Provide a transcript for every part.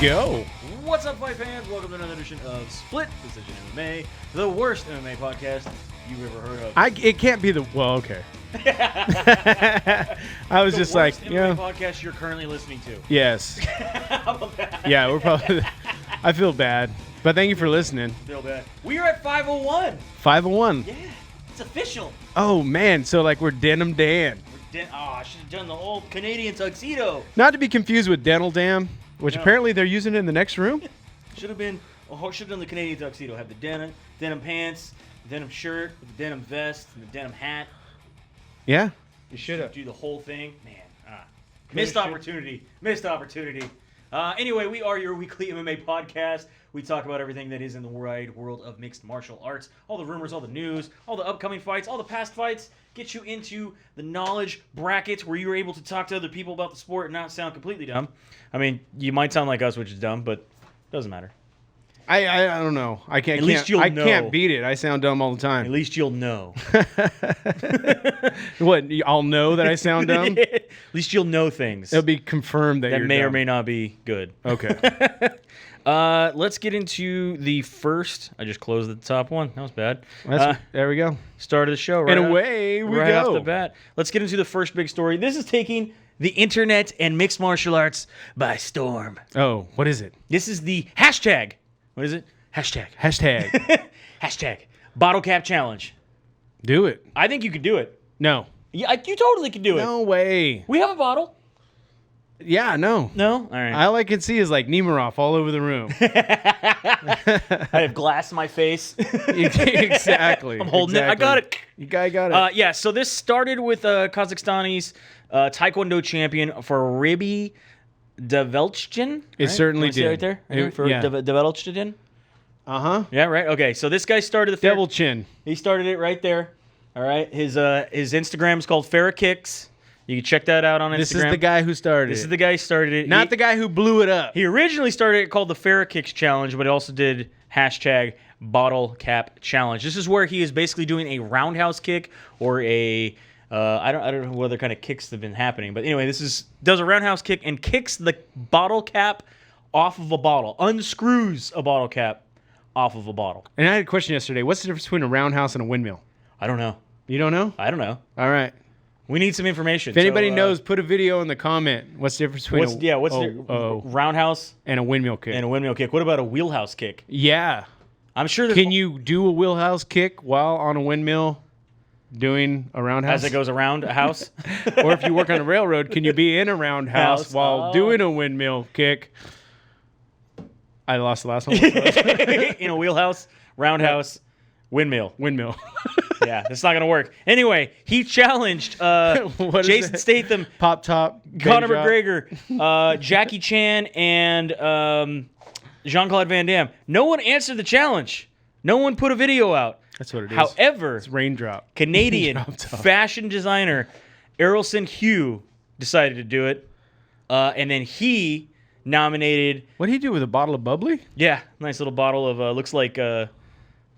go. What's up, fight fans? Welcome to another edition of Split Decision MMA, the worst MMA podcast you've ever heard of. It can't be the... Well, okay. I was just like, you know... podcast you're currently listening to. Yes. How about that? Yeah, we're probably... I feel bad. But thank you for listening. Feel bad. We are at 501. 501. Yeah, it's official. Oh, man. So, like, we're Denim Dan. I should have done the old Canadian tuxedo. Not to be confused with Dental Dam, which No. apparently they're using in the next room. Should have done the Canadian tuxedo. Have the denim pants, the denim shirt, with the denim vest, and the denim hat. Yeah, you should have. Do the whole thing. Man, missed opportunity. Missed opportunity. Anyway, we are your weekly MMA podcast. We talk about everything that is in the wide world of mixed martial arts. All the rumors, all the news, all the upcoming fights, all the past fights. Get you into the knowledge bracket where you're able to talk to other people about the sport and not sound completely dumb. I mean, you might sound like us, which is dumb, but it doesn't matter. I don't know. I can't beat it. I sound dumb all the time. At least you'll know. What? I'll know that I sound dumb? At least you'll know things. It'll be confirmed that you're may dumb. or may not be good. Okay. Let's get into the first. I just closed the top one. That was bad. There we go. Start of the show. Right and away we right go. Off the bat. Let's get into the first big story. This is taking the internet and mixed martial arts by storm. Oh, what is it? This is the hashtag. What is it? Hashtag. Hashtag. BottleCapChallenge. Do it. I think you could do it. No. Yeah, you totally could do it. No way. We have a bottle. Yeah, no. No? All right. All I can see is like Nemiroff all over the room. I have glass in my face. Exactly. I'm holding it. I got it. You got it. Yeah, so this started with Kazakhstani's Taekwondo champion Fabricio Werdum. It certainly did. Right there? Werdum? Uh-huh. Yeah, right? Okay, so this guy started the... Devil chin. He started it right there. All right? His Instagram is called Farrah Kicks. You can check that out on Instagram. This is the guy who started it. This is the guy who started it. Not the guy who blew it up. He originally started it called the Farrah Kicks Challenge, but he also did hashtag BottleCapChallenge. This is where he is basically doing a roundhouse kick or a... I don't know what other kind of kicks have been happening, but anyway, does a roundhouse kick and kicks the bottle cap off of a bottle, unscrews a bottle cap off of a bottle. And I had a question yesterday. What's the difference between a roundhouse and a windmill? I don't know. You don't know? I don't know. All right. We need some information. If anybody knows, put a video in the comment. What's the difference between the roundhouse and a windmill kick? And a windmill kick. What about a wheelhouse kick? Yeah. I'm sure. Can you do a wheelhouse kick while on a windmill doing a roundhouse? As it goes around a house? Or if you work on a railroad, can you be in a roundhouse while doing a windmill kick? I lost the last one. In a wheelhouse, roundhouse, windmill. Windmill. Yeah, that's not going to work. Anyway, he challenged Jason Statham, Pop Top, Conor McGregor, Jackie Chan, and Jean-Claude Van Damme. No one answered the challenge. No one put a video out. That's what it is. However, it's raindrop. Canadian fashion designer Errolson Hugh decided to do it. And then he nominated... What did he do with a bottle of bubbly? Yeah, nice little bottle of, looks like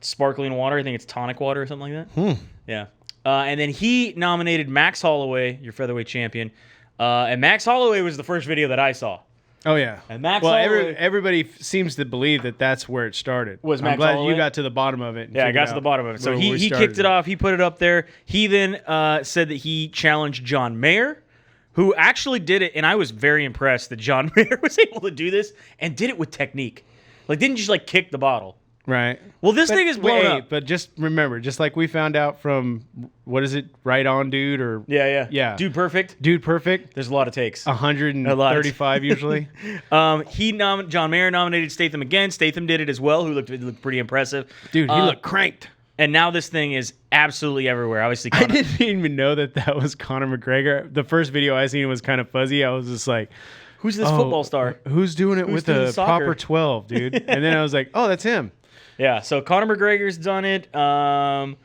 sparkling water. I think it's tonic water or something like that. Yeah. And then he nominated Max Holloway, your featherweight champion. And Max Holloway was the first video that I saw. Oh, yeah. And Max Holloway... everybody seems to believe that that's where it started. Was Max I'm glad Holloway? you got to the bottom of it. Yeah, I got to the bottom of it. So he kicked it off. He put it up there. He then said that he challenged John Mayer, who actually did it, and I was very impressed that John Mayer was able to do this and did it with technique. Like, didn't just, like, kick the bottle. Right. Well, this thing is blown up. But just remember, just like we found out from, what is it, Right On Dude? Or Yeah. Dude Perfect. There's a lot of takes. 135 usually. John Mayer nominated Statham again. Statham did it as well, who looked pretty impressive. Dude, he looked cranked. And now this thing is absolutely everywhere. Obviously, I didn't even know that was Conor McGregor. The first video I seen was kind of fuzzy. I was just like, who's this football star? Who's doing it with a proper 12, dude? And then I was like, oh, that's him. Yeah, so Conor McGregor's done it. Maurice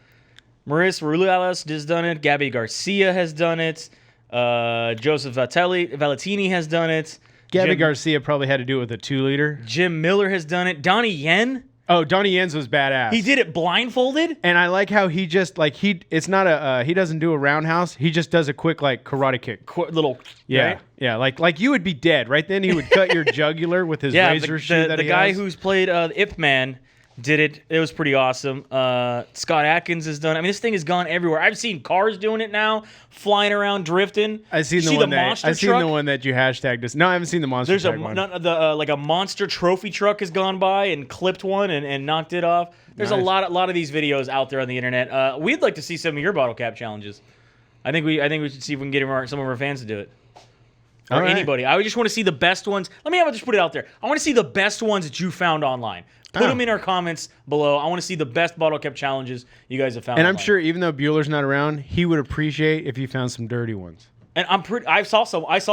Ruelas has done it. Gabby Garcia has done it. Joseph Valentini has done it. Gabby Garcia probably had to do it with a 2-liter. Jim Miller has done it. Donnie Yen Oh, Donnie Yen's was badass. He did it blindfolded. And I like how he just like it's not a he doesn't do a roundhouse. He just does a quick like karate kick. Little right? Yeah, like you would be dead right then. He would cut your jugular with his razor shoe. The guy who's played Ip Man did it. It was pretty awesome. Scott Atkins has done. I mean, this thing has gone everywhere. I've seen cars doing it now, flying around, drifting. I've seen the one that you hashtagged us. No, I haven't seen the monster. There's truck one. Like a monster trophy truck has gone by and clipped one and knocked it off. There's Nice. a lot of these videos out there on the internet. We'd like to see some of your bottle cap challenges. I think we should see if we can get some of our fans to do it. Or anybody. I just want to see the best ones. Let me just put it out there. I want to see the best ones that you found online. Put them in our comments below. I want to see the best bottle cap challenges you guys have found. And online. I'm sure even though Bueller's not around, he would appreciate if you found some dirty ones. And I saw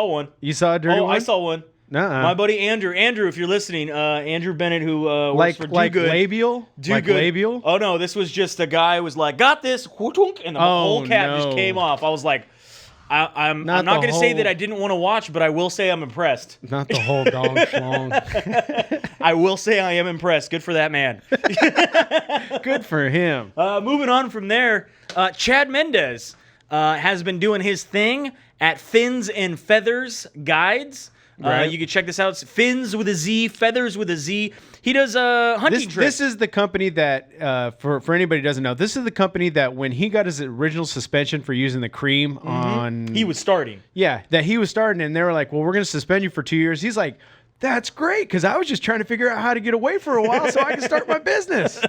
one. You saw a dirty one? I saw one. Nuh-uh. My buddy Andrew, if you're listening, Andrew Bennett, who works for Do Good. Labial? Do like Good. labial? Oh no, this was just a guy who was like, got this, and the whole cap just came off. I was like, I'm not going to say that I didn't want to watch, but I will say I'm impressed. Not the whole dong schlong. I will say I am impressed. Good for that man. Good for him. Moving on from there, Chad Mendez has been doing his thing at Fins and Feathers Guides. Right. You can check this out. It's Fins with a Z, Feathers with a Z. He does hunting trips. This is the company that, for anybody who doesn't know, this is the company that when he got his original suspension for using the cream on... He was starting. Yeah, that he was starting, and they were like, well, we're going to suspend you for 2 years. He's like, that's great, because I was just trying to figure out how to get away for a while so I can start my business.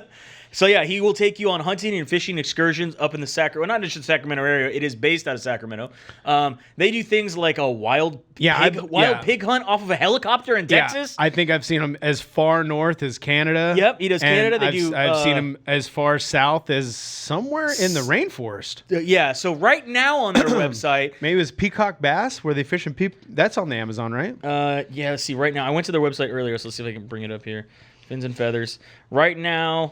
So yeah, he will take you on hunting and fishing excursions up in the Sacramento, well, not just the Sacramento area. It is based out of Sacramento. They do things like a wild pig hunt off of a helicopter in Texas. I think I've seen him as far north as Canada. Yep, he does Canada. I've seen him as far south as somewhere in the rainforest. Yeah. So right now on their website, maybe it was Peacock Bass where they fish in That's on the Amazon, right? Yeah. Let's see. Right now, I went to their website earlier, so let's see if I can bring it up here. Fins and Feathers. Right now.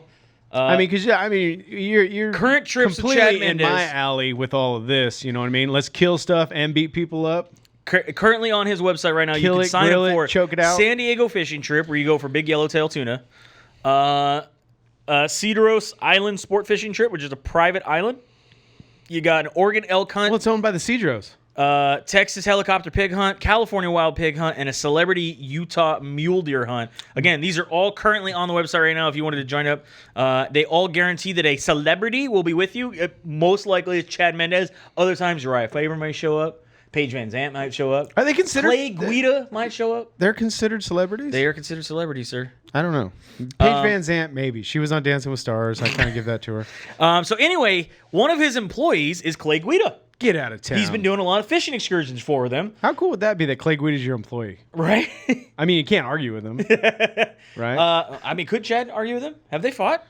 You're current trips completely with Chad Mendes. in my alley with all of this. You know what I mean? Let's kill stuff and beat people up. Currently on his website right now, you can sign up for choke it out. San Diego fishing trip where you go for big yellowtail tuna. Cedros Island sport fishing trip, which is a private island. You got an Oregon elk hunt. Well, it's owned by the Cedros. Texas helicopter pig hunt, California wild pig hunt, and a celebrity Utah mule deer hunt. Again, these are all currently on the website right now if you wanted to join up. They all guarantee that a celebrity will be with you. Most likely it's Chad Mendez. Other times Uriah Faber might show up. Paige Van Zandt might show up. Are they considered? Clay Guida might show up. They're considered celebrities? They are considered celebrities, sir. I don't know. Paige Van Zandt, maybe. She was on Dancing with Stars. I kind of give that to her. So anyway, one of his employees is Clay Guida. Get out of town. He's been doing a lot of fishing excursions for them. How cool would that be that Clay Guida's your employee? Right? I mean, you can't argue with him. Right? Could Chad argue with him? Have they fought?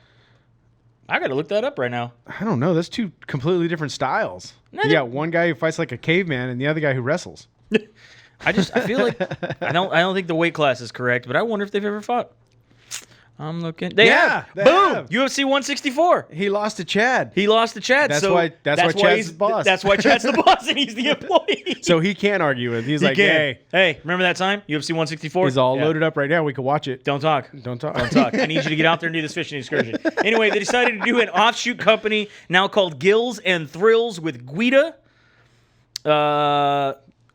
I got to look that up right now. I don't know. That's two completely different styles. You got one guy who fights like a caveman and the other guy who wrestles. I feel like I don't think the weight class is correct, but I wonder if they've ever fought. I'm looking. They have. They Boom. have. UFC 164. He lost to Chad. That's why Chad's the boss. That's why Chad's the boss and he's the employee. So he can't argue with. He's like, hey, remember that time? UFC 164? He's all loaded up right now. We can watch it. Don't talk. Don't talk. I need you to get out there and do this fishing excursion. Anyway, they decided to do an offshoot company now called Gills and Thrills with Guida.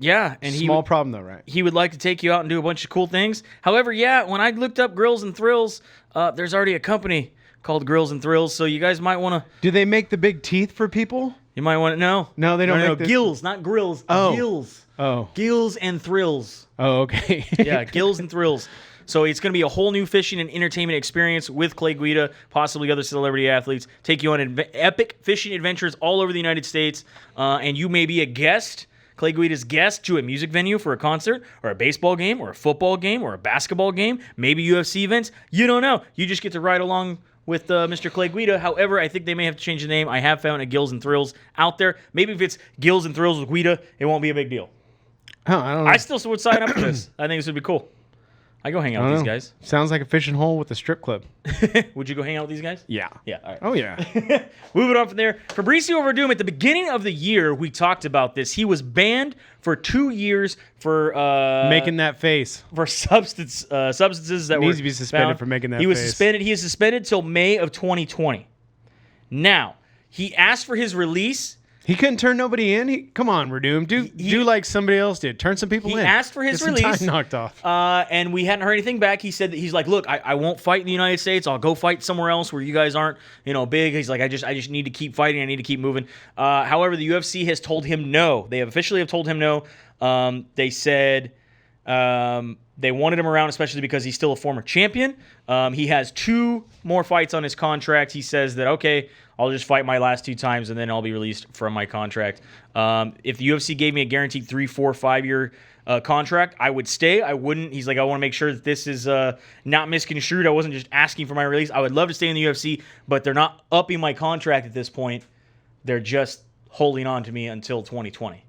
Yeah, and small problem though, right? He would like to take you out and do a bunch of cool things. However, when I looked up Grills and Thrills, there's already a company called Grills and Thrills, so you guys might want to. Do they make the big teeth for people? You might want to know. No, they don't. No, Gills, not Grills. Oh. Gills. Oh. Gills and Thrills. Oh, okay. Yeah, Gills and Thrills. So it's going to be a whole new fishing and entertainment experience with Clay Guida, possibly other celebrity athletes. Take you on epic fishing adventures all over the United States, and you may be a guest. Clay Guida's guest to a music venue for a concert or a baseball game or a football game or a basketball game, maybe UFC events. You don't know. You just get to ride along with Mr. Clay Guida. However, I think they may have to change the name. I have found a Gills and Thrills out there. Maybe if it's Gills and Thrills with Guida, it won't be a big deal. Oh, I don't know. I still would sign up for this. I think this would be cool. I go hang out with these guys. Sounds like a fishing hole with a strip club. Would you go hang out with these guys? Yeah. Yeah. All right. Oh, yeah. Moving on from there. Fabricio Werdum, at the beginning of the year, we talked about this. He was banned for 2 years for making that face. For substances that Needs were to be suspended found. for making that He was face. suspended. He is suspended till May of 2020. Now, he asked for his release. He couldn't turn nobody in. Come on, Werdum. Do like somebody else did. Turn some people in. He asked for his Get some release. time knocked off. And we hadn't heard anything back. He said that he's like, look, I won't fight in the United States. I'll go fight somewhere else where you guys aren't, big. He's like, I just need to keep fighting. I need to keep moving. However, the UFC has told him no. They have officially told him no. They said they wanted him around, especially because he's still a former champion. He has 2 more fights on his contract. He says that, okay, I'll just fight my last 2 times and then I'll be released from my contract. If the UFC gave me a guaranteed 3, 4, 5-year contract, I would stay. I wouldn't. He's like, I want to make sure that this is not misconstrued. I wasn't just asking for my release. I would love to stay in the UFC, but they're not upping my contract at this point. They're just holding on to me until 2020.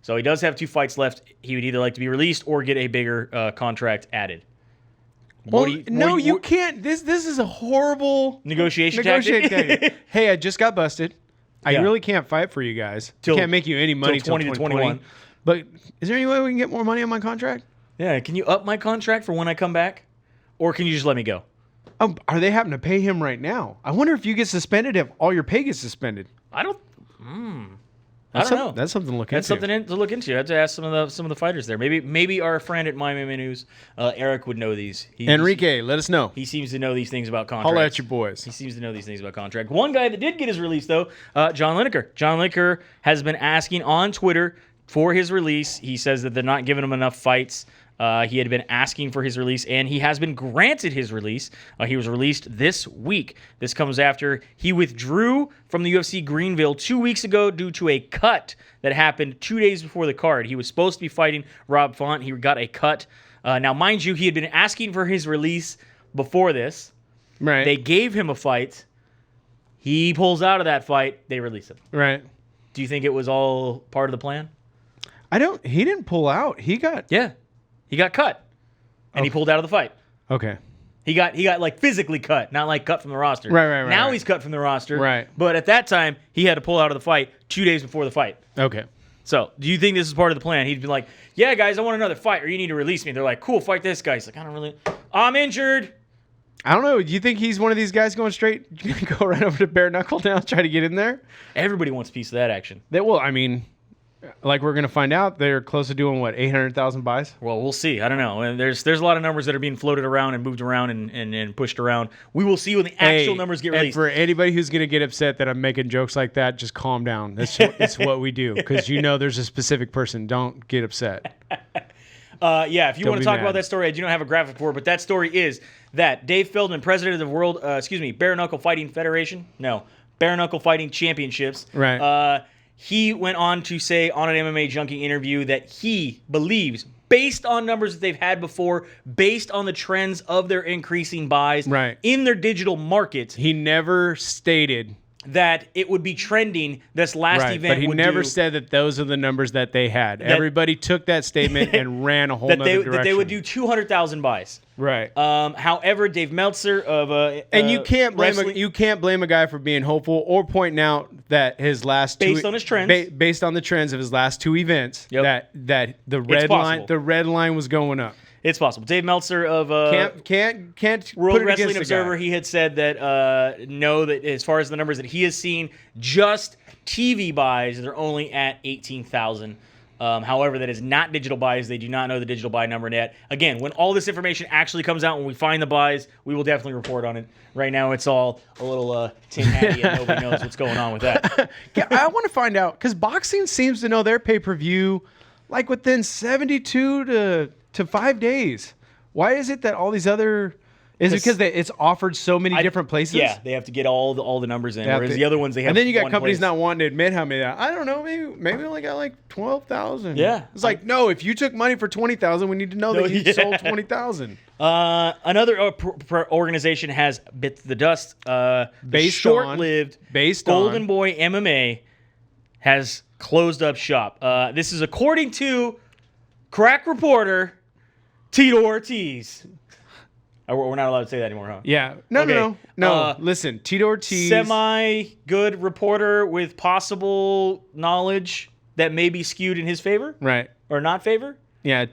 So he does have 2 fights left. He would either like to be released or get a bigger contract added. Well, you can't. This is a horrible negotiation tactic. Hey, I just got busted. I Yeah. really can't fight for you guys. Can't make you any money till 20 to 21. But is there any way we can get more money on my contract? Yeah, can you up my contract for when I come back? Or can you just let me go? Oh, are they having to pay him right now? I wonder if you get suspended, if all your pay gets suspended. I don't know. That's something to look That's into. something to look into. I have to ask some of the fighters there. Maybe our friend at My MMA News, Eric, would know these. Enrique, let us know. He seems to know these things about contracts. Holla at your boys. He seems to know these things about contract. One guy that did get his release, though, John Lineker. John Lineker has been asking on Twitter for his release. He says that they're not giving him enough fights. He had been asking for his release, and he has been granted his release. He was released this week. This comes after he withdrew from the UFC Greenville 2 weeks ago due to a cut that happened 2 days before the card. He was supposed to be fighting Rob Font. He got a cut. Now, mind you, he had been asking for his release before this. Right. They gave him a fight. He pulls out of that fight. They release him. Right. Do you think it was all part of the plan? He didn't pull out. He got. Yeah. He got cut. And he pulled out of the fight. Okay. He got like physically cut, not like cut from the roster. Right. Now he's cut from the roster. Right. But at that time, he had to pull out of the fight 2 days before the fight. Okay. So, do you think this is part of the plan? He'd be like, yeah, guys, I want another fight, or you need to release me. They're like, cool, fight this guy. He's like, I'm injured. I don't know. Do you think he's one of these guys going straight? You gonna go right over to bare knuckle now, try to get in there? Everybody wants a piece of that action. Like we're gonna find out, they're close to doing what, 800,000 buys? Well, we'll see. I don't know. And there's a lot of numbers that are being floated around and moved around and pushed around. We will see when the actual numbers get released. And for anybody who's gonna get upset that I'm making jokes like that, just calm down. It's what we do, because there's a specific person. Don't get upset. If you want to talk mad. about that story, I do not have a graphic for it, but that story is that Dave Feldman, president of the Bare Knuckle Fighting Federation, Bare Knuckle Fighting Championships, Right. He went on to say on an MMA Junkie interview that he believes, based on numbers that they've had before, based on the trends of their increasing buys in their digital market, He never stated that it would be trending this last event. But he never said that those are the numbers that they had. Everybody took that statement and ran a whole nother direction. That they would do 200,000 buys. Right. However, Dave Meltzer of and you can't blame a guy for being hopeful or pointing out that his last based on his trends, based on the trends of his last 2 events, that the red line was going up. It's possible. Dave Meltzer of can't World Wrestling Observer, he had said that no, that as far as the numbers that he has seen, just TV buys, they're only at 18,000. However, that is not digital buys. They do not know the digital buy number yet. Again, when all this information actually comes out, when we find the buys, we will definitely report on it. Right now, it's all a little tin hatty, and nobody knows what's going on with that. Yeah, I want to find out, because boxing seems to know their pay-per-view like within 72 to 5 days. Why is it that all these other... Is it because it's offered so many different places? Yeah, they have to get all the numbers in, whereas the other ones they have. And then you got one companies place. not wanting to admit how many. I don't know. Maybe only got like 12,000. Yeah, it's like no. If you took money for 20,000, we need to know that you sold 20,000. Another organization has bit the dust. Short-lived Golden Boy MMA has closed up shop. This is according to Crack Reporter. Tito Ortiz. We're not allowed to say that anymore, huh? Yeah. No. Listen, Tito Ortiz. Semi-good reporter with possible knowledge that may be skewed in his favor. Right. Or not favor. Yeah.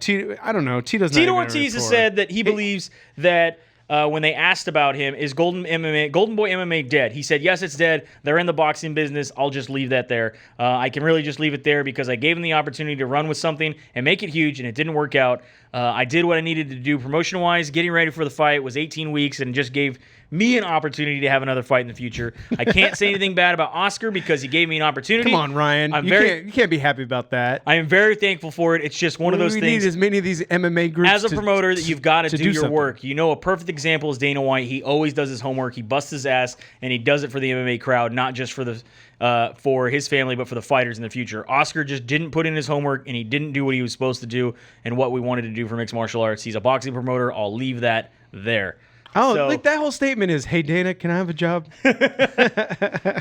I don't know. Tito Ortiz has said that he believes that when they asked about him, is Golden Boy MMA dead? He said, yes, it's dead. They're in the boxing business. I'll just leave that there. I can really just leave it there because I gave him the opportunity to run with something and make it huge, and it didn't work out. I did what I needed to do promotion-wise. Getting ready for the fight was 18 weeks and just gave me an opportunity to have another fight in the future. I can't say anything bad about Oscar because he gave me an opportunity. Come on, Ryan. You can't be happy about that. I am very thankful for it. It's just one of those things. We need as many of these MMA groups. As a promoter, that you've got to do your something. work. You know, a perfect example is Dana White. He always does his homework. He busts his ass, and he does it for the MMA crowd, not just for his family, but for the fighters in the future. Oscar just didn't put in his homework, and he didn't do what he was supposed to do and what we wanted to do for mixed martial arts. He's a boxing promoter. I'll leave that there. Oh, like that whole statement is, hey, Dana, can I have a job?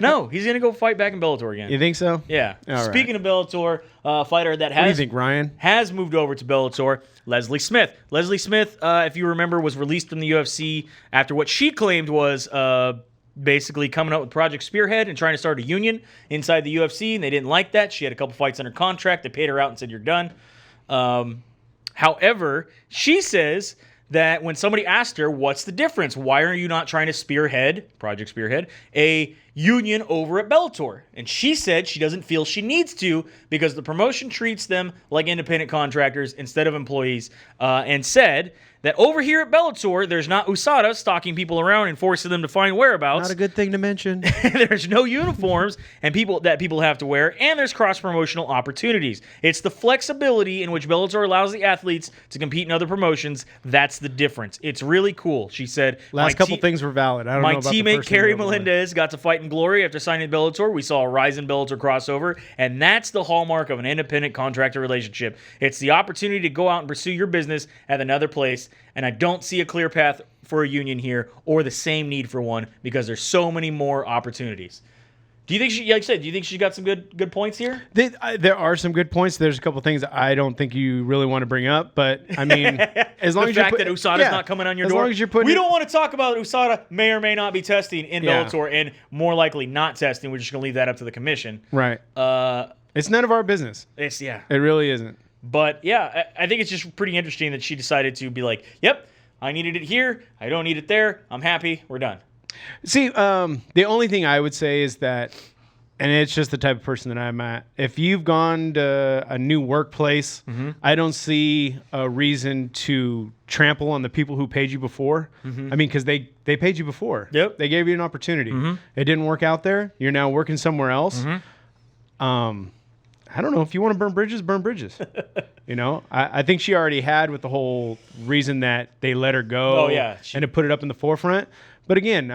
No, he's going to go fight back in Bellator again. You think so? Yeah. All Speaking of Bellator, fighter that what do you think, Ryan? has moved over to Bellator, Leslie Smith. Leslie Smith, if you remember, was released from the UFC after what she claimed was basically coming up with Project Spearhead and trying to start a union inside the UFC, and they didn't like that. She had a couple fights under contract. They paid her out and said, you're done. However, she says that when somebody asked her, what's the difference? Why are you not trying to spearhead, Project Spearhead, a union over at Bellator? And she said she doesn't feel she needs to because the promotion treats them like independent contractors instead of employees, and said that over here at Bellator, there's not USADA stalking people around and forcing them to find whereabouts. Not a good thing to mention. There's no uniforms and people have to wear, and there's cross-promotional opportunities. It's the flexibility in which Bellator allows the athletes to compete in other promotions. That's the difference. It's really cool. She said, last couple things were valid. I don't know about the teammate first Kerry Mendes got to fight in glory after signing Bellator. We saw a Ryzen Bellator crossover, and that's the hallmark of an independent contractor relationship. It's the opportunity to go out and pursue your business at another place. And I don't see a clear path for a union here or the same need for one because there's so many more opportunities. Do you think she, like I said, do you think she got some good points here? There are some good points. There's a couple things I don't think you really want to bring up, but I mean, as long the as fact that USADA's not coming on your door. As long as you're putting, we don't want to talk about USADA may or may not be testing in Bellator, and more likely not testing. We're just going to leave that up to the commission. Right. It's none of our business. It really isn't. But yeah, I think it's just pretty interesting that she decided to be like, yep, I needed it here. I don't need it there. I'm happy. We're done. See, the only thing I would say is that, and it's just the type of person that I'm at, if you've gone to a new workplace, I don't see a reason to trample on the people who paid you before. I mean, because they paid you before. Yep. They gave you an opportunity. It didn't work out there. You're now working somewhere else. I don't know. If you want to burn bridges, burn bridges. You know, I think she already had with the whole reason that they let her go. Oh, yeah. And to put it up in the forefront. But again,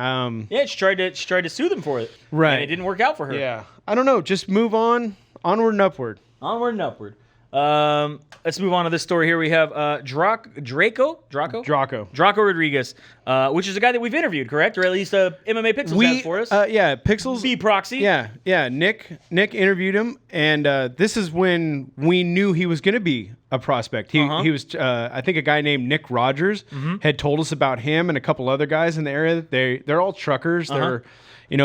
she tried to sue them for it. Right. And it didn't work out for her. Yeah. I don't know. Just move on. Onward and upward. Onward and upward. Let's move on to this story here. We have Draco Rodriguez, which is a guy that we've interviewed, correct? Or at least MMA Pixels has for us. Yeah, Pixels. B Proxy. Yeah. Nick interviewed him, and this is when we knew he was going to be a prospect. He was, I think, a guy named Nick Rogers had told us about him and a couple other guys in the area. They're all truckers. They're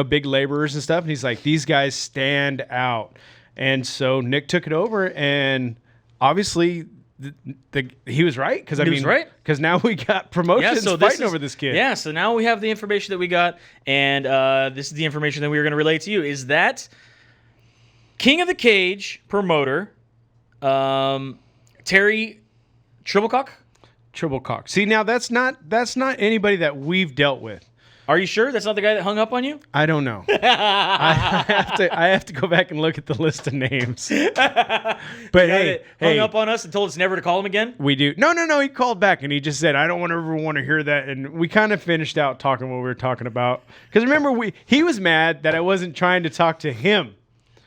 big laborers and stuff. And he's like, these guys stand out. And so Nick took it over, and obviously he was right because because now we got promotions fighting over this kid. Yeah, so now we have the information that we got, and this is the information that we were going to relay to you. Is that King of the Cage promoter Terry Tribblecock? Tribblecock. See, now that's not anybody that we've dealt with. Are you sure that's not the guy that hung up on you? I don't know. I have to go back and look at the list of names. But hey, hung up on us and told us never to call him again? We do. No. He called back and he just said, I don't ever want to hear that. And we kind of finished out talking what we were talking about. Because remember, he was mad that I wasn't trying to talk to him.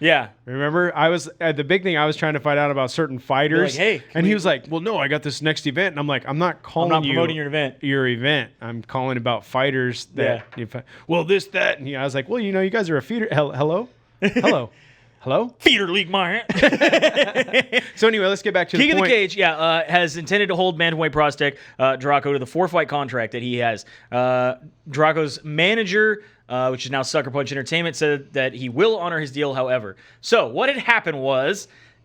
Yeah. Remember, I was the big thing. I was trying to find out about certain fighters. Like, hey, and he was like, "Well, no, I got this next event." And I'm like, "I'm not promoting your event. Your event. I'm calling about fighters that. Well, this, that, and I was like, "Well, you guys are a feeder. Hello." Hello? Feeder league my So anyway, let's get back to King the of point. the Cage, has intended to hold bantamweight prospect Drako to the 4-fight contract that he has. Drako's manager, which is now Sucker Punch Entertainment, said that he will honor his deal, however. So what had happened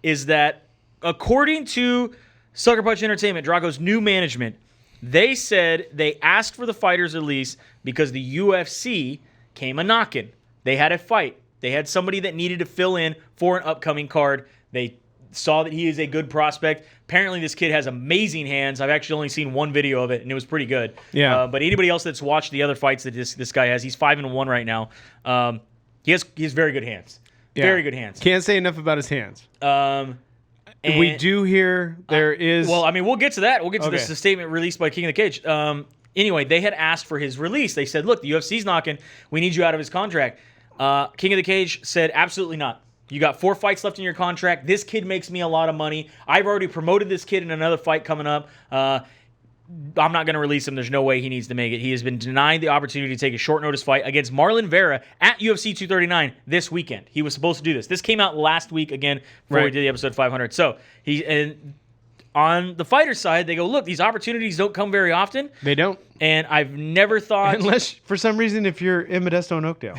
is that according to Sucker Punch Entertainment, Drako's new management, they said they asked for the fighter's release because the UFC came a-knocking. They had a fight. They had somebody that needed to fill in for an upcoming card. They saw that he is a good prospect. Apparently, this kid has amazing hands. I've actually only seen one video of it, and it was pretty good. Yeah. But anybody else that's watched the other fights that this guy has, he's 5-1 right now. He has very good hands. Yeah. Very good hands. Can't say enough about his hands. And, We do hear there is... Well, I mean, we'll get to that. We'll get to Okay. this the statement released by King of the Cage. Anyway, they had asked for his release. They said, look, the UFC's knocking. We need you out of his contract. King of the Cage said, absolutely not. You got 4 fights left in your contract. This kid makes me a lot of money. I've already promoted this kid in another fight coming up. I'm not going to release him. There's no way he needs to make it. He has been denied the opportunity to take a short notice fight against Marlon Vera at UFC 239 this weekend. He was supposed to do this. This came out last week again before we did the episode 500. So on the fighter side, they go, look, these opportunities don't come very often. They don't. And I've never thought... Unless, for some reason, if you're in Modesto and Oakdale.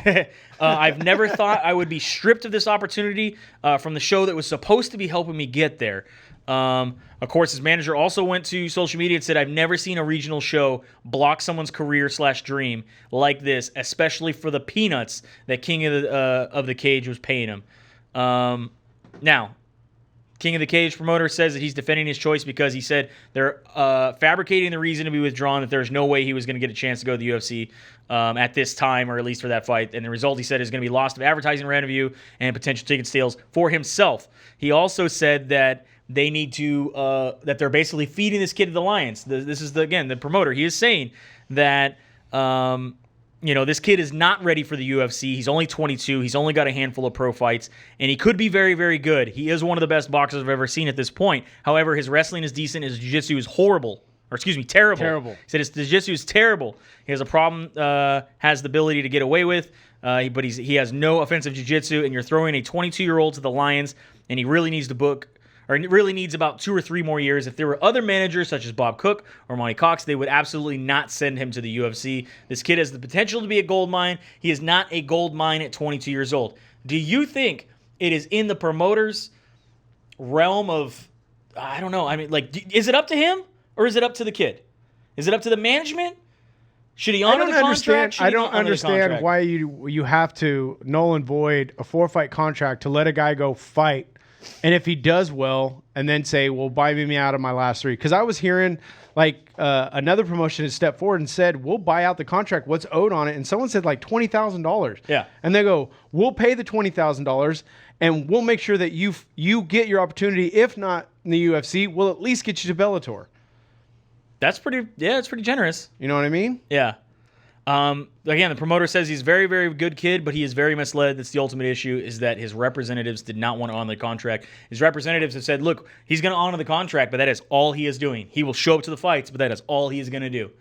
I've never thought I would be stripped of this opportunity from the show that was supposed to be helping me get there. Of course, his manager also went to social media and said, I've never seen a regional show block someone's career/dream like this, especially for the peanuts that King of the Cage was paying him. Now, King of the Cage promoter says that he's defending his choice because he said they're fabricating the reason to be withdrawn, that there's no way he was going to get a chance to go to the UFC at this time, or at least for that fight. And the result, he said, is going to be loss of advertising revenue and potential ticket sales for himself. He also said that they need to, that they're basically feeding this kid to the lions. This is, the promoter. He is saying that, this kid is not ready for the UFC. He's only 22. He's only got a handful of pro fights, and he could be very, very good. He is one of the best boxers I've ever seen at this point. However, his wrestling is decent. His jiu-jitsu is horrible. Or excuse me, terrible. Terrible. He said his jiu-jitsu is terrible. He has a problem, has the ability to get away with, but he has no offensive jiu-jitsu, and you're throwing a 22-year-old to the lions, and he really needs to book, or really needs about 2 or 3 more years. If there were other managers such as Bob Cook or Monty Cox, they would absolutely not send him to the UFC. This kid has the potential to be a gold mine. He is not a gold mine at 22 years old. Do you think it is in the promoter's realm of, I don't know, I mean, is it up to him or is it up to the kid? Is it up to the management? Should he honor the contract? I don't understand why you have to null and void a 4-fight contract to let a guy go fight. And if he does well, and then say, well, buy me out of my last 3. Because I was hearing, another promotion had stepped forward and said, we'll buy out the contract, what's owed on it. And someone said, $20,000. Yeah. And they go, we'll pay the $20,000, and we'll make sure that you get your opportunity. If not in the UFC, we'll at least get you to Bellator. It's pretty generous. You know what I mean? Yeah. Again, the promoter says he's a very, very good kid, but he is very misled. That's the ultimate issue, is that his representatives did not want to honor the contract. His representatives have said, look, he's going to honor the contract, but that is all he is doing. He will show up to the fights, but that is all he is going to do.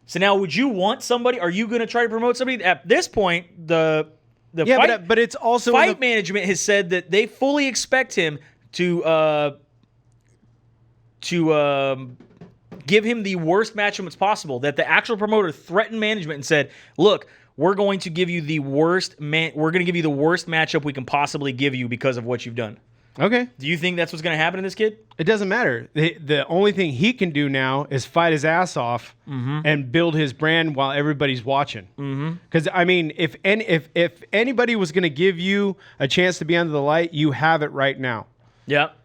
So now, would you want somebody? Are you going to try to promote somebody? At this point, the fight, but it's also fight management has said that they fully expect him to give him the worst matchup possible. That the actual promoter threatened management and said, "Look, we're going to give you the worst. We're going to give you the worst matchup we can possibly give you because of what you've done." Okay. Do you think that's what's going to happen to this kid? It doesn't matter. The only thing he can do now is fight his ass off and build his brand while everybody's watching. Because I mean, if anybody was going to give you a chance to be under the light, you have it right now. Yep.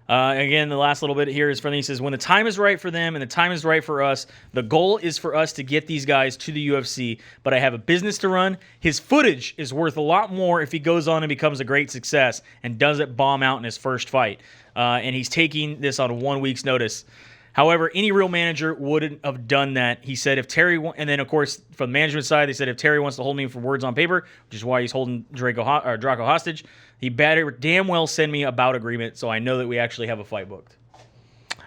Again, the last little bit here is from he says, when the time is right for them and the time is right for us, the goal is for us to get these guys to the UFC, but I have a business to run. His footage is worth a lot more if he goes on and becomes a great success and doesn't bomb out in his first fight. And he's taking this on 1 week's notice. However, any real manager wouldn't have done that. He said if Terry, and then of course from the management side, they said if Terry wants to hold me for words on paper, which is why he's holding Draco hostage, he better damn well send me a bout agreement so I know that we actually have a fight booked.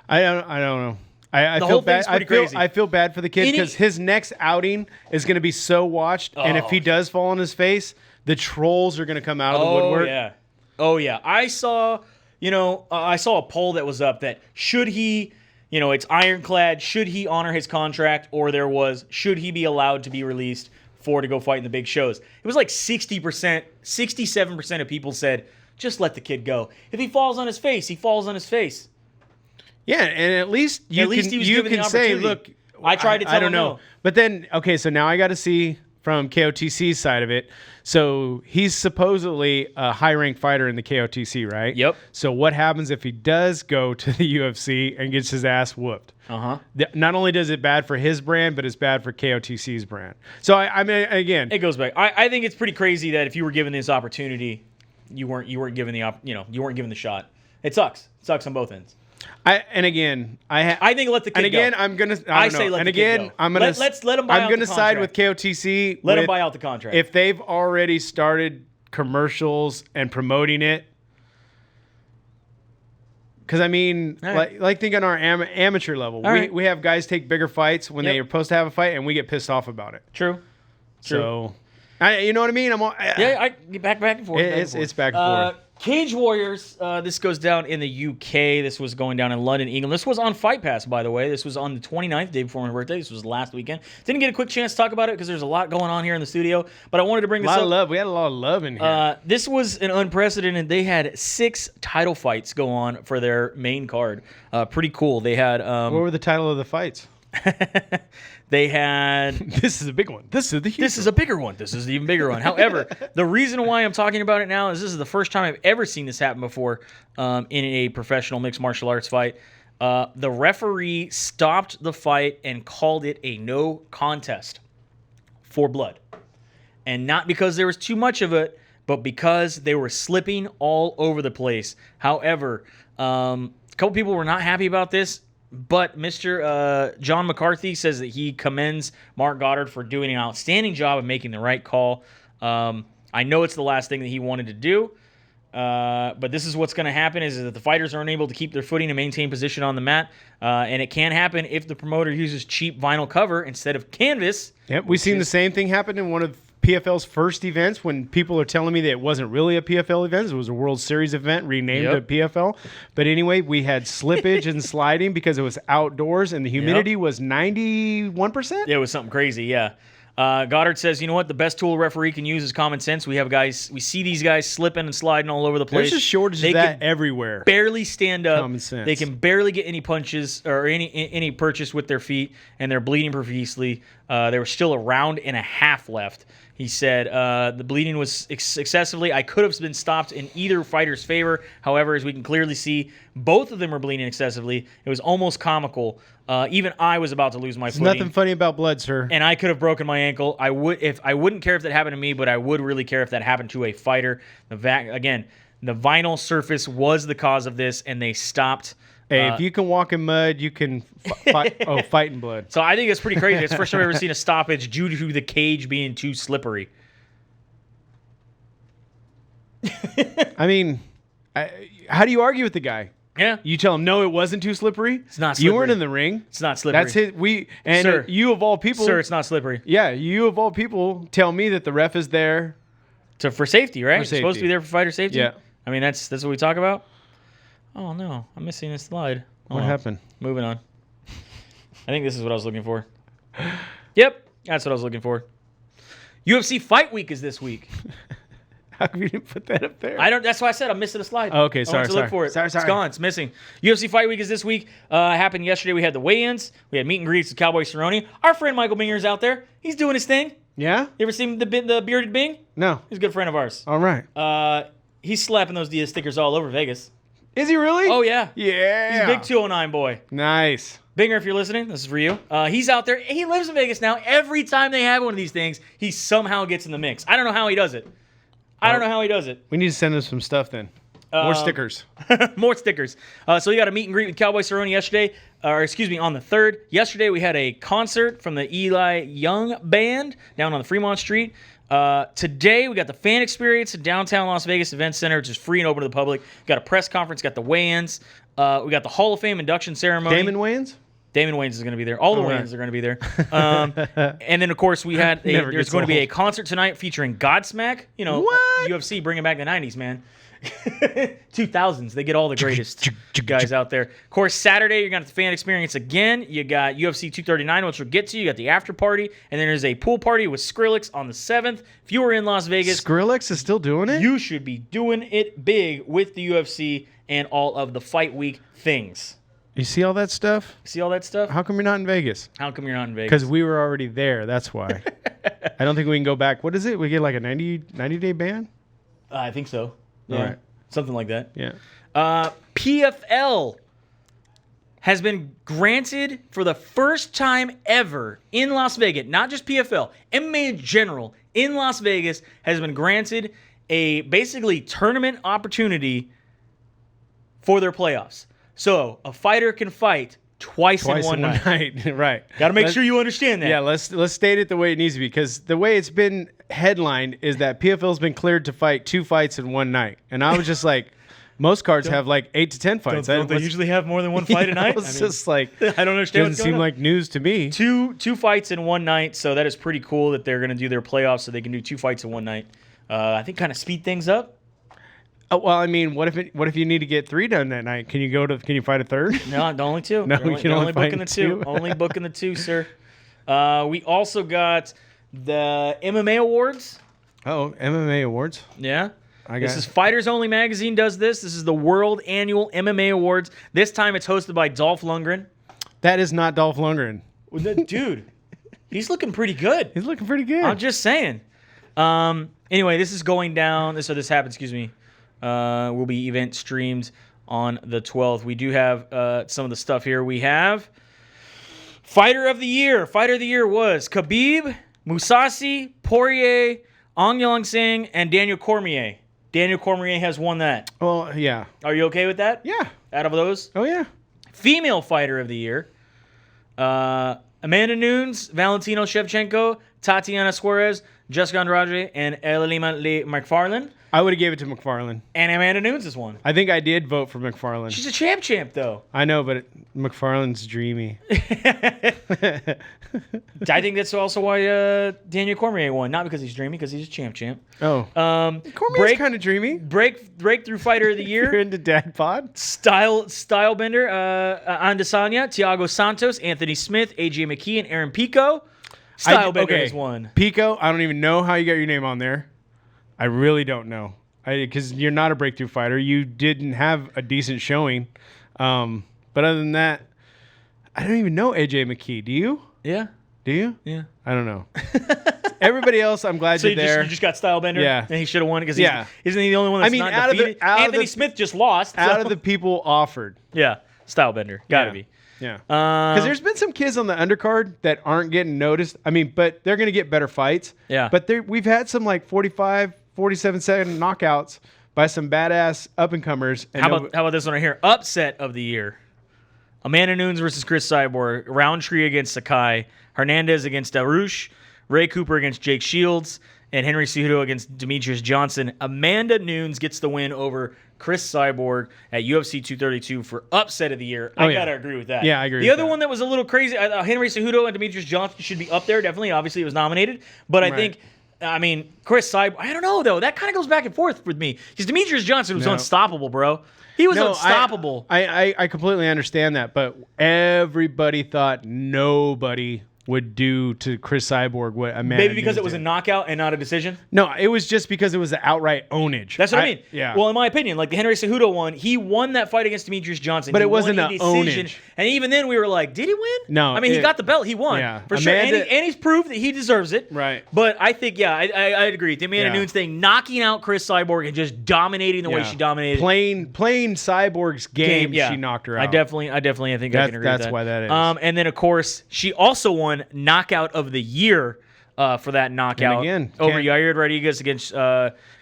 I don't know. I The feel whole bad. thing's pretty crazy. I feel bad for the kid because his next outing is going to be so watched, and if he does fall on his face, the trolls are going to come out of the woodwork. Oh yeah. I saw a poll that was up that should he, it's ironclad, should he honor his contract, or should he be allowed to be released to go fight in the big shows? It was like 60%, 67% of people said, just let the kid go. If he falls on his face, he falls on his face. Yeah, and at least you can say, look, I tried to tell him. I don't know. But then, okay, so now I got to see from KOTC's side of it. So he's supposedly a high-ranked fighter in the KOTC, right? Yep. So what happens if he does go to the UFC and gets his ass whooped? Not only does it bad for his brand, but it's bad for KOTC's brand. So I mean, again, it goes back. I think it's pretty crazy that if you were given this opportunity, you weren't given you weren't given the shot. It sucks. It sucks on both ends. I think let the kid and again, go. I'm gonna. Let the kid go. I'm gonna. Let's let him buy out the contract. I'm gonna side with KOTC. Let him buy out the contract. If they've already started commercials and promoting it, because I mean, like think on our amateur level, we have guys take bigger fights when they are supposed to have a fight, and we get pissed off about it. True. So, you know what I mean? I get back and forth. It's back and forth. Cage Warriors, this goes down in the UK. This was going down in London, England. This was on Fight Pass, by the way. This was on the 29th, day before my birthday. This was last weekend. Didn't get a quick chance to talk about it because there's a lot going on here in the studio, but I wanted to bring this up. A lot of love. We had a lot of love in here. This was an unprecedented. They had 6 title fights go on for their main card. Pretty cool. They had... what were the title of the fights? They had... This is a big one. This is a bigger one. This is the even bigger one. However, the reason why I'm talking about it now is this is the first time I've ever seen this happen before in a professional mixed martial arts fight. The referee stopped the fight and called it a no contest for blood. And not because there was too much of it, but because they were slipping all over the place. However, a couple people were not happy about this. But Mr. John McCarthy says that he commends Mark Goddard for doing an outstanding job of making the right call. I know it's the last thing that he wanted to do, but this is what's going to happen is that the fighters are unable to keep their footing and maintain position on the mat, and it can happen if the promoter uses cheap vinyl cover instead of canvas. Yep, we've seen the same thing happen in one of PFL's first events when people are telling me that it wasn't really a PFL event. It was a World Series event renamed to PFL. But anyway, we had slippage and sliding because it was outdoors and the humidity was 91%. Yeah, it was something crazy, yeah. Goddard says, you know what? The best tool a referee can use is common sense. We see these guys slipping and sliding all over the place. There's a shortage of that everywhere. Barely stand up. Common sense. They can barely get any punches or any purchase with their feet, and they're bleeding profusely. There was still a round and a half left. He said the bleeding was excessively. I could have been stopped in either fighter's favor. However, as we can clearly see, both of them were bleeding excessively. It was almost comical. Even I was about to lose my footing. Nothing funny about blood, sir. And I could have broken my ankle. I wouldn't care if that happened to me, but I would really care if that happened to a fighter. The vinyl surface was the cause of this, and they stopped. Hey, if you can walk in mud, you can fight in blood. So I think it's pretty crazy. It's the first time I've ever seen a stoppage due to the cage being too slippery. I mean, how do you argue with the guy? Yeah. You tell him, no, it wasn't too slippery? It's not slippery. You weren't in the ring. It's not slippery. That's it. Sir, you of all people. Sir, it's not slippery. Yeah, you of all people tell me that the ref is there. For safety, right? For safety. It's supposed to be there for fighter safety? Yeah. I mean, that's what we talk about? Oh, no. I'm missing a slide. What happened? Moving on. I think this is what I was looking for. Yep, that's what I was looking for. UFC Fight Week is this week. How come you didn't put that up there? That's why I said I'm missing a slide. Oh, okay, sorry. Look for it. Sorry. It's gone. It's missing. UFC Fight Week is this week. Happened yesterday. We had the weigh-ins. We had meet and greets with Cowboy Cerrone. Our friend Michael Binger's out there. He's doing his thing. Yeah? You ever seen the bearded Bing? No. He's a good friend of ours. All right. He's slapping those Diaz stickers all over Vegas. Is he really? Oh, yeah. Yeah. He's a big 209 boy. Nice. Binger, if you're listening, this is for you. He's out there. He lives in Vegas now. Every time they have one of these things, he somehow gets in the mix. I don't know how he does it. We need to send him some stuff then. More stickers. More stickers. So we got a meet and greet with Cowboy Cerrone yesterday. On the 3rd. Yesterday we had a concert from the Eli Young Band down on the Fremont Street. Today we got the fan experience at downtown Las Vegas Event Center, which is free and open to the public. We got a press conference, got the weigh-ins. We got the Hall of Fame induction ceremony. Damon Wayans? Damon Wayans is going to be there. All the Wayans are going to be there. And then, of course, we had there's going to be a concert tonight featuring Godsmack. You know, UFC bringing back the 90s, man. 2000s. They get all the greatest guys out there. Of course, Saturday, you're going to have the fan experience again. You got UFC 239, which we'll get to. You got the after party. And then there's a pool party with Skrillex on the 7th. If you were in Las Vegas, Skrillex is still doing it? You should be doing it big with the UFC and all of the fight week things. You see all that stuff? See all that stuff? How come you're not in Vegas? How come you're not in Vegas? Because we were already there. That's why. I don't think we can go back. What is it? We get like a 90-day ban? I think so. Yeah. All right. Something like that. Yeah. PFL has been granted for the first time ever in Las Vegas, not just PFL, MMA in general in Las Vegas has been granted a basically tournament opportunity for their playoffs. So a fighter can fight twice in one night. Right. Got to make sure you understand that. Yeah, let's state it the way it needs to be, because the way it's been headlined is that PFL's been cleared to fight 2 fights in one night. And I was just like, most cards have like 8 to 10 fights. Don't they usually have more than one fight a night? It's just like, I don't understand. Doesn't seem like news to me. Two fights in one night, so that is pretty cool that they're going to do their playoffs so they can do 2 fights in one night. I think kind of speed things up. Oh, well, I mean, what if you need to get 3 done that night? Can you fight a third? No, only 2. No, you can only booking the 2. Only booking the 2, sir. We also got the MMA Awards. Oh, MMA Awards. Yeah. This is Fighters Only Magazine does this. This is the World Annual MMA Awards. This time it's hosted by Dolph Lundgren. That is not Dolph Lundgren. Dude, he's looking pretty good. He's looking pretty good. I'm just saying. Anyway, this is going down. So this happened, will be event streamed on the 12th. We do have some of the stuff here. We have Fighter of the Year. Fighter of the Year was Khabib, Mousasi, Poirier, Ong Yong Sing, and Daniel Cormier. Daniel Cormier has won that. Oh, yeah. Are you okay with that? Yeah. Out of those? Oh, yeah. Female Fighter of the Year. Amanda Nunes, Valentino Shevchenko, Tatiana Suarez, Jessica Andrade, and Elima Lee McFarlane. I would have gave it to McFarlane. And Amanda Nunes has won. I think I did vote for McFarlane. She's a champ, though. I know, but McFarlane's dreamy. I think that's also why Daniel Cormier won. Not because he's dreamy, because he's a champ. Oh. Cormier's kind of dreamy. Breakthrough Fighter of the Year. You're into Dad Pod? Style Bender, Andesanya, Thiago Santos, Anthony Smith, AJ McKee, and Aaron Pico. Style Bender has won. Pico, I don't even know how you got your name on there. I really don't know. Because you're not a breakthrough fighter. You didn't have a decent showing. But other than that, I don't even know AJ McKee. Do you? Yeah. Do you? Yeah. I don't know. Everybody else, I'm glad you're there. You just got Style Bender? Yeah. And he should have won because isn't he the only one that's not defeated? Anthony Smith just lost. Out of the people offered. Yeah. Style Bender. Gotta be. Yeah. Because there's been some kids on the undercard that aren't getting noticed. I mean, but they're going to get better fights. Yeah. But we've had some like 45, 47-second knockouts by some badass up-and-comers. How about this one right here? Upset of the year. Amanda Nunes versus Chris Cyborg. Roundtree against Sakai. Hernandez against Darush. Ray Cooper against Jake Shields. And Henry Cejudo against Demetrius Johnson. Amanda Nunes gets the win over Chris Cyborg at UFC 232 for upset of the year. I gotta agree with that. Yeah, I agree. The other one that was a little crazy, Henry Cejudo and Demetrius Johnson should be up there. Definitely, obviously, it was nominated. But I think, Chris Cyborg. I don't know though. That kind of goes back and forth with me because Demetrius Johnson was unstoppable, bro. He was unstoppable. I completely understand that, but everybody thought nobody would do to Chris Cyborg what Amanda maybe because Nunes it was did. A knockout and not a decision? No, it was just because it was the outright ownage. That's what I mean. Yeah. Well, in my opinion, like the Henry Cejudo one, he won that fight against Demetrius Johnson. But he it wasn't won a an decision. ownage. And even then we were like, did he win? No. I mean, he got the belt. He won. Yeah. For sure. And he's proved that he deserves it. Right. But I think, I agree. The Amanda Nunes thing, knocking out Chris Cyborg and just dominating the way she dominated. Plain Cyborg's game she knocked her out. I definitely think I can agree with that. That's why that is. And then, of course, she also won Knockout of the Year for that knockout. And again, over Yair Rodriguez against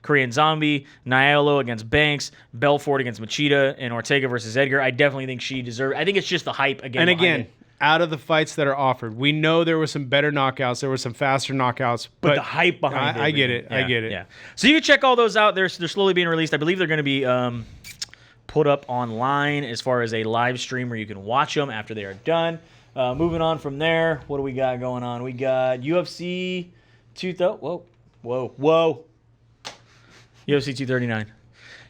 Korean Zombie, Nialo against Banks, Belfort against Machida, and Ortega versus Edgar. I definitely think she deserved. I think it's just the hype again. And again, out of the fights that are offered, we know there were some better knockouts, there were some faster knockouts, but the hype behind it. I get it. I get it. Yeah. So you can check all those out. They're slowly being released. I believe they're going to be put up online as far as a live stream where you can watch them after they are done. Moving on from there, what do we got going on? We got UFC 230. Whoa. UFC 239.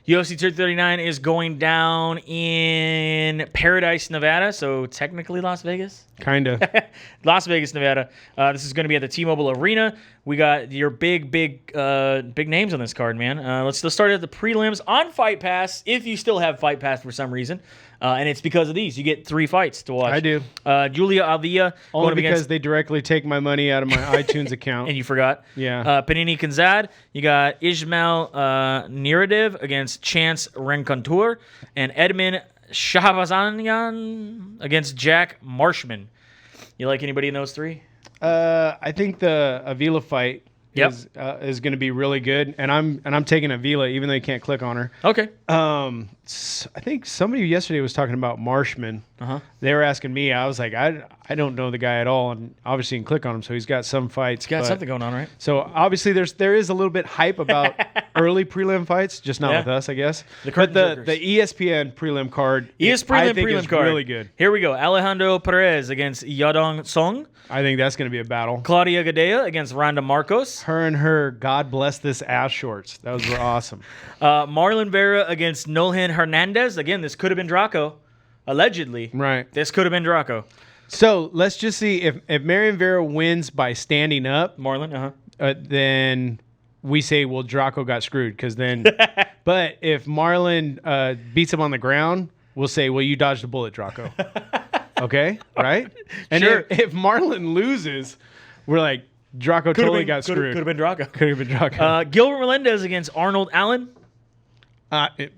UFC 239 is going down in Paradise, Nevada, so technically Las Vegas. Kind of. Las Vegas, Nevada. This is going to be at the T-Mobile Arena. We got your big names on this card, man. Let's start at the prelims on Fight Pass, if you still have Fight Pass for some reason. And it's because of these. You get 3 fights to watch. I do. Julia Avila. Only because they directly take my money out of my iTunes account. And you forgot. Yeah. Panini Kanzad. You got Ismail Niradev against Chance Rencontour. And Edmund Shabazanian against Jack Marshman. You like anybody in those 3? I think the Avila fight is going to be really good, and I'm taking Avila even though you can't click on her. Okay. I think somebody yesterday was talking about Marshman. They were asking me. I was like, I don't know the guy at all, and obviously you can click on him, so he's got some fights. He's got something going on, right? So obviously there is a little bit hype about early prelim fights, just not with us, I guess. The ESPN prelim card, I think is really good. Here we go. Alejandro Perez against Yadong Song. I think that's going to be a battle. Claudia Gadea against Randa Marcos. Her and her God bless this ass shorts. Those were awesome. Marlon Vera against Nolhan Hernandez. Again, this could have been Drako. Allegedly. Right. This could have been Drako. So let's just see if Marion Vera wins by standing up. Marlon, then we say, well, Draco got screwed because then. But if Marlon beats him on the ground, we'll say, well, you dodged a bullet, Draco. Okay, right? And sure. if Marlon loses, we're like, Draco totally got screwed. Could have been Drako. Could have been Draco. Gilbert Melendez against Arnold Allen.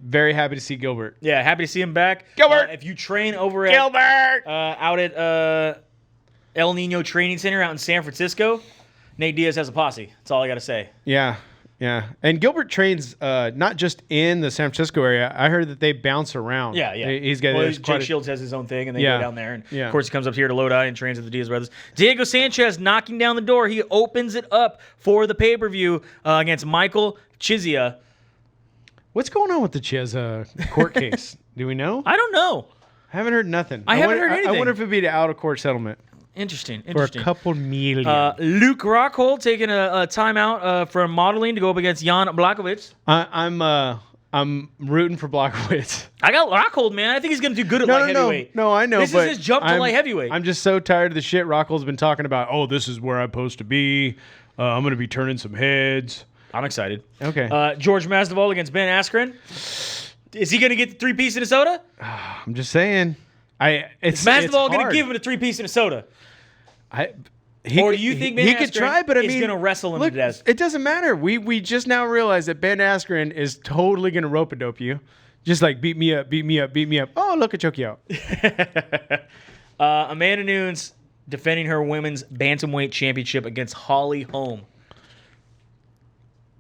Very happy to see Gilbert. Yeah, happy to see him back. Gilbert! If you train over at out at El Nino Training Center out in San Francisco, Nate Diaz has a posse. That's all I got to say. Yeah. And Gilbert trains not just in the San Francisco area. I heard that they bounce around. Yeah. He's got Jake Shields has his own thing, and they go down there. And of course, he comes up here to Lodi and trains with the Diaz brothers. Diego Sanchez knocking down the door. He opens it up for the pay-per-view against Michael Chizia. What's going on with the Chiz court case? Do we know? I don't know. I haven't heard nothing. I haven't heard anything. I wonder if it'd be an out-of-court settlement. Interesting. For a couple million. Luke Rockhold taking a timeout from modeling to go up against Jan Blachowicz. I'm rooting for Blachowicz. I got Rockhold, man. I think he's going to do good at light heavyweight. No, I know. This is his jump to light heavyweight. I'm just so tired of the shit Rockhold's been talking about. Oh, this is where I'm supposed to be. I'm going to be turning some heads. I'm excited. Okay. George Masvidal against Ben Askren. Is he going to get the 3-piece in a soda? I'm just saying. Is Masvidal going to give him a 3-piece in a soda? Or do you think Ben Askren could try, but I mean, is going to wrestle him to death? It doesn't matter. We just now realized that Ben Askren is totally going to rope-a-dope you. Just like beat me up. Oh, look, I choke you out. Amanda Nunes defending her women's bantamweight championship against Holly Holm.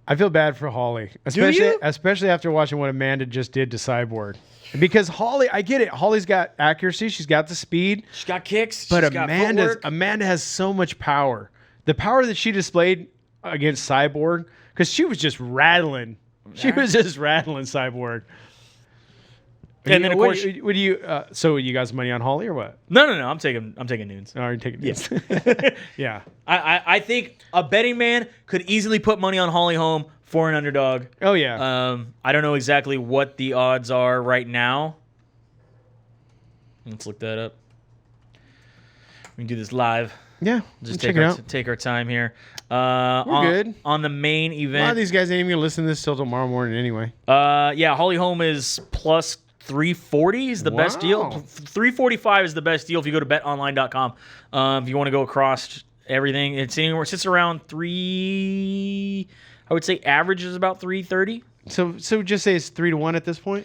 I feel bad for Holly, especially after watching what Amanda just did to Cyborg. Because Holly, I get it. Holly's got accuracy. She's got the speed. She's got kicks. But she's got footwork. Amanda has so much power. The power that she displayed against Cyborg, because she was just rattling. She was just rattling Cyborg. And then of course, would you? So you guys money on Holly or what? No. I'm taking Nunes. Oh, you're taking Nunes. Yeah. I think a betting man could easily put money on Holly Holm for an underdog. Oh yeah. I don't know exactly what the odds are right now. Let's look that up. We can do this live. Yeah. Just take our time here. We're good. On the main event. A lot of these guys ain't even gonna listen to this till tomorrow morning anyway. Yeah, Holly Holm is plus 340 is the best deal. 345 is the best deal if you go to betonline.com. If you want to go across everything, it sits around 3. I would say average is about 330. So just say it's 3-1 at this point.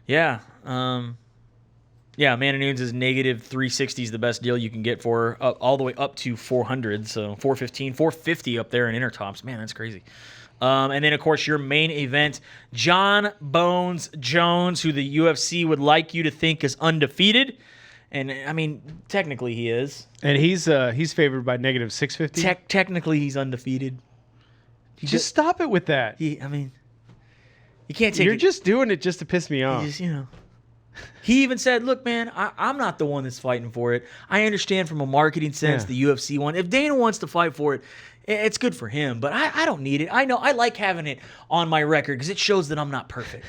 Yeah. Amanda Nunes is negative 360 is the best deal you can get for her, all the way up to 400. So 415, 450 up there in Intertops. Man, that's crazy. And then, of course, your main event, John Bones Jones, who the UFC would like you to think is undefeated. And, I mean, technically he is. And he's favored by negative 650? Technically he's undefeated. Just stop it with that. You can't take You're just doing it just to piss me off. He even said, look, man, I'm not the one that's fighting for it. I understand from a marketing sense the UFC one. If Dana wants to fight for it, it's good for him. But I don't need it. I know I like having it on my record because it shows that I'm not perfect.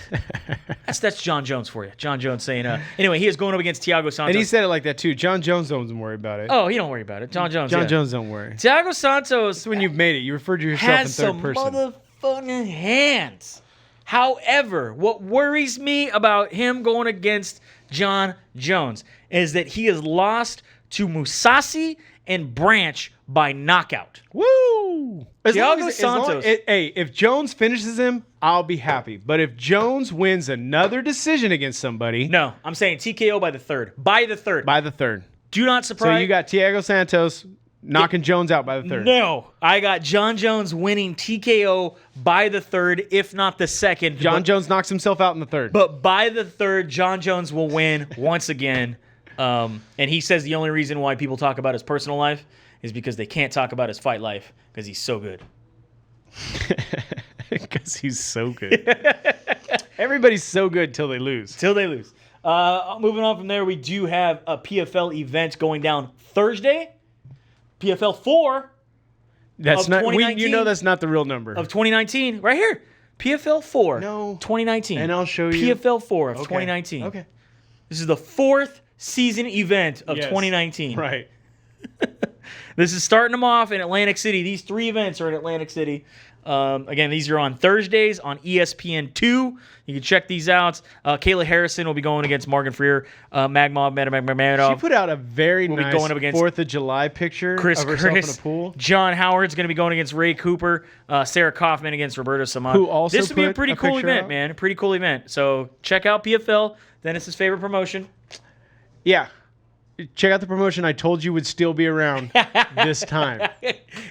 That's John Jones for you. John Jones saying, anyway, he is going up against Thiago Santos. And he said it like that, too. John Jones don't worry about it. Oh, he don't worry about it. John Jones don't worry. Thiago Santos. That's when you've made it. You referred to yourself in third person. Has some motherfucking hands. However, what worries me about him going against John Jones is that he has lost to Musasi and Branch by knockout. Woo! Thiago Santos. If Jones finishes him, I'll be happy. But if Jones wins another decision against somebody... No, I'm saying TKO by the third. By the third. Do not surprise... So you got Thiago Santos knocking Jones out by the third. No. I got John Jones winning TKO by the third, if not the second. John Jones knocks himself out in the third. But by the third, John Jones will win once again. And he says the only reason why people talk about his personal life is because they can't talk about his fight life because he's so good. Because he's so good. Everybody's so good till they lose. Moving on from there, we do have a PFL event going down Thursday. PFL 4 That's not. You know that's not the real number of 2019. Right here, PFL 4. No, 2019. And I'll show you PFL 4 of 2019. Okay. This is the 4th season event of 2019. Right. This is starting them off in Atlantic City. These 3 events are in Atlantic City. Again, these are on Thursdays on ESPN2. You can check these out. Kayla Harrison will be going against Morgan Freer. Magmadov. She put out a very nice going up against 4th of July picture Chris of herself Curtis. in a pool. John Howard's going to be going against Ray Cooper. Sarah Kaufman against Roberto Samad. Who also This would be a put pretty a cool picture event, out? man. A pretty cool event. So check out PFL. Dennis's favorite promotion. Yeah. Check out the promotion I told you would still be around this time.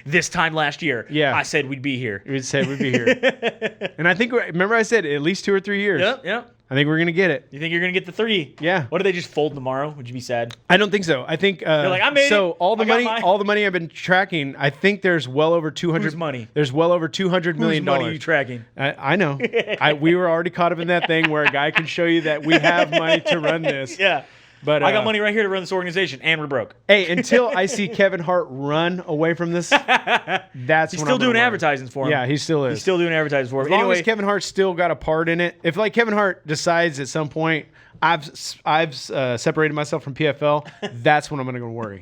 This time last year. Yeah. I said we'd be here. We said we'd be here. And I think, remember I said at least 2 or 3 years. Yep. I think we're going to get it. You think you're going to get the 3? Yeah. What, do they just fold tomorrow? Would you be sad? I don't think so. I think They're like, I made so it. all the I got money mine. all the money I've been tracking, I think there's well over 200 Whose money? There's well over $200 million. Whose money are you tracking? I know. We were already caught up in that thing where a guy can show you that we have money to run this. Yeah. But I got money right here to run this organization, and we're broke. Hey, until I see Kevin Hart run away from this, that's He's when still I'm doing gonna advertising for him. Yeah, he still is. He's still doing advertising for him. As long Anyway, as Kevin Hart's still got a part in it. If like Kevin Hart decides at some point I've separated myself from PFL, that's when I'm going to worry.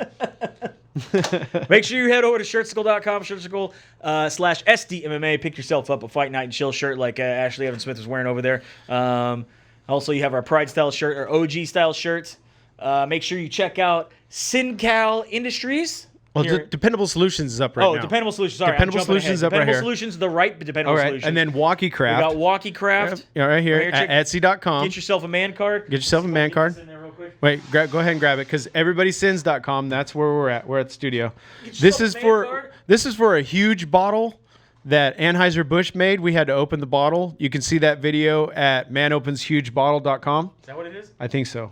make sure you head over to shirtsicle.com, shirtsicle/SDMMA. Pick yourself up a Fight Night and Chill shirt like Ashley Evans Smith was wearing over there. Also, you have our Pride style shirt, our OG style shirts. Make sure you check out SynCal Industries. Well, Dependable Solutions is up right now. Dependable Solutions. Sorry, Dependable I'm jumping Solutions ahead. up right Dependable here. Solutions, the right Dependable All right, Solutions. and then Walkie we Craft. got Walkie Craft. Yeah, right here check- at Etsy.com. Get yourself a man card. Get yourself a man Get card. this in there real quick. Wait, go ahead and grab it because everybodysins.com. That's where we're at. We're at the studio. Get This yourself is a man for card. this is for a huge bottle that Anheuser-Busch made. We had to open the bottle. You can see that video at manopenshugebottle.com. Is that what it is? I think so.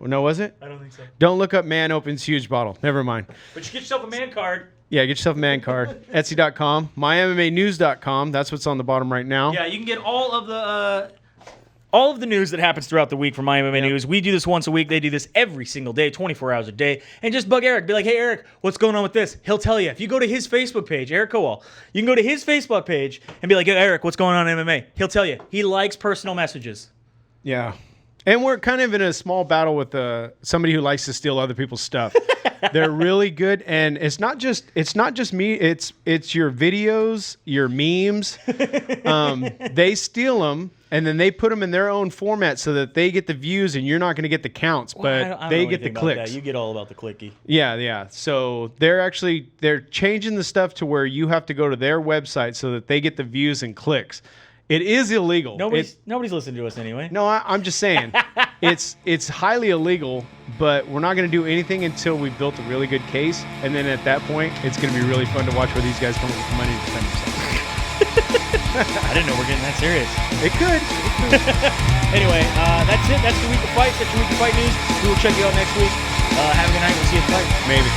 No, was it? I don't think so. Don't look up Man Opens Huge Bottle. Never mind. But you get yourself a man card. Yeah, get yourself a man card. Etsy.com. MyMMAnews.com. That's what's on the bottom right now. Yeah, you can get all of the news that happens throughout the week from My MMA News. We do this once a week. They do this every single day, 24 hours a day. And just bug Eric. Be like, hey, Eric, what's going on with this? He'll tell you. If you go to his Facebook page, Eric Kowal, you can go to his Facebook page and be like, hey, Eric, what's going on in MMA? He'll tell you. He likes personal messages. Yeah. And we're kind of in a small battle with somebody who likes to steal other people's stuff. They're really good, and it's not just me. It's your videos, your memes. They steal them, and then they put them in their own format so that they get the views, and you're not going to get the counts, but they get the clicks. You get all about the clicky. Yeah. So they're changing the stuff to where you have to go to their website so that they get the views and clicks. It is illegal. Nobody's listening to us anyway. No, I'm just saying, it's highly illegal, but we're not going to do anything until we've built a really good case, and then at that point, it's going to be really fun to watch where these guys come up with the money to defend themselves. I didn't know we're getting that serious. It could. Anyway, that's it. That's the week of fights. That's your week of fight news. We will check you out next week. Have a good night. We'll see you at the fight. Maybe.